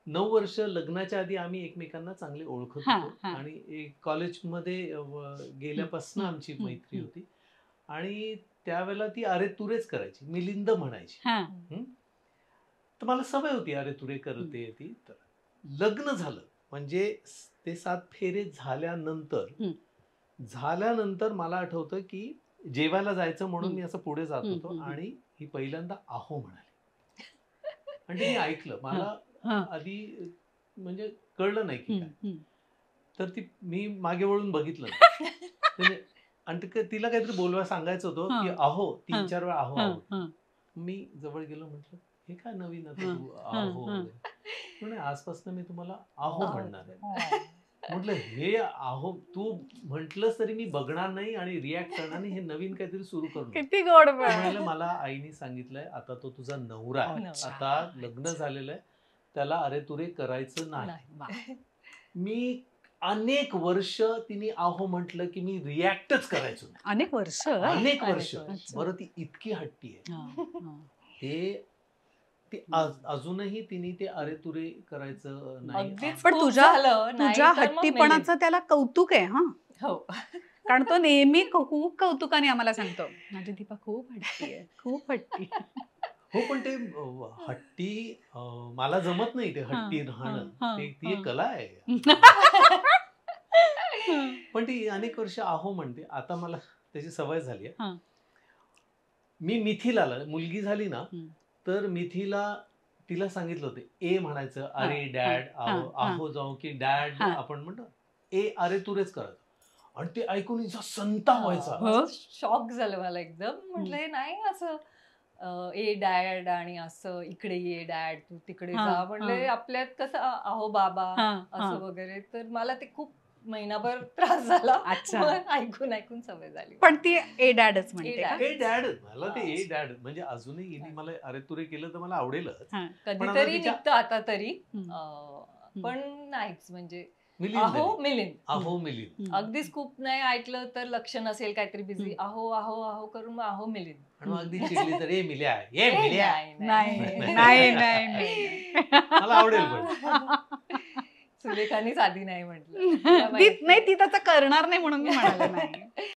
9 वर्ष लग्नाच्या आधी आम्ही एकमेकांना चांगले ओळखत होतो आणि कॉलेजमध्ये गेल्यापासून आमची मैत्री होती आणि त्यावेळेला ती अरे तुरेच करायची, मिलिंद म्हणायची. तर मला सवय होती अरे तुरे करते ती. तर लग्न झालं म्हणजे ते 7 फेरे झाल्यानंतर मला आठवतं की जेवायला जायचं म्हणून मी असं पुढे जात होतो आणि ही पहिल्यांदा आहो म्हणाली आणि मी ऐकलं. मला आधी म्हणजे कळलं नाही की काय. तर मी मागे वळून बघितलं नाही आणि तिला काहीतरी बोलवा सांगायचं होतं की अहो 3-4 वेळा अहो आहो. मी जवळ गेलो, म्हटलं हे काय नवीन आता तू आहो म्हणजे आजपासून मी तुम्हाला आहो म्हणणार आहे. म्हटलं हे आहो तू म्हंटलंस तरी मी बघणार नाही आणि रिॲक्ट करणार नाही, हे नवीन काहीतरी सुरू करू. किती गोड. मला आईने सांगितलंय आता तो तुझा नवरा आहे, आता लग्न झालेलं आहे, त्याला अरे तुरे करायचं नाही. मी अनेक वर्ष तिने आहो म्हटलं की मी रिॲक्टच करायचो. अनेक वर्ष. बरं ती इतकी हट्टी आहे ती अजूनही तिने ते अरे तुरे करायचं नाही. पण तुझ्या हट्टीपणाचं त्याला कौतुक आहे. हो, कारण तो नेहमी खूप कौतुकाने आम्हाला सांगतो माझी दीपा खूप हट्टी आहे, खूप हट्टी. हो, पण ते हट्टी मला जमत नाही, ते हट्टी राहणं ती एक कला आहे. पण ती अनेक वर्ष आहो म्हणते. आता मला त्याची सवय झाली आहे. मी मिथिलाला मुलगी झाली ना, तर मिथिला तिला सांगितलं होतं ए म्हणायचं, अरे डॅड, आहो जाऊ की डॅड आपण म्हणतो, ए अरे तुरेच करायचं. आणि ते ऐकून इतका संताप व्हायचा. शॉक झालं मला एकदम. म्हटलंय नाही असं ए डॅड आणि असं इकडे ये डॅड तू तिकडे जा, म्हणले आपल्यात कसं आहो बाबा असं वगैरे. तर मला ते खूप महिनाभर त्रास झाला. ऐकून सवय झाली. पण ती ए डॅडच म्हणते. ए डॅड, मला ते ए डॅड म्हणजे अजूनही हिने मला अरे तुरे केलं तर मला आवडेलच. कधीतरी निघतं आता तरी, पण नाहीच म्हणजे आहो मिलिंद. अगदीच खूप नाही ऐकलं तर लक्ष नसेल काहीतरी बिझी, आहो आहो आहो करून आहो मिलिंद. आणि अगदी चिडली तर ए मिल्या, ए मिल्या. नाही मला आवडेल. पण सुलेखानीच आधी नाही म्हटलं. ती तसं करणार नाही म्हणून मी म्हणाले नाही.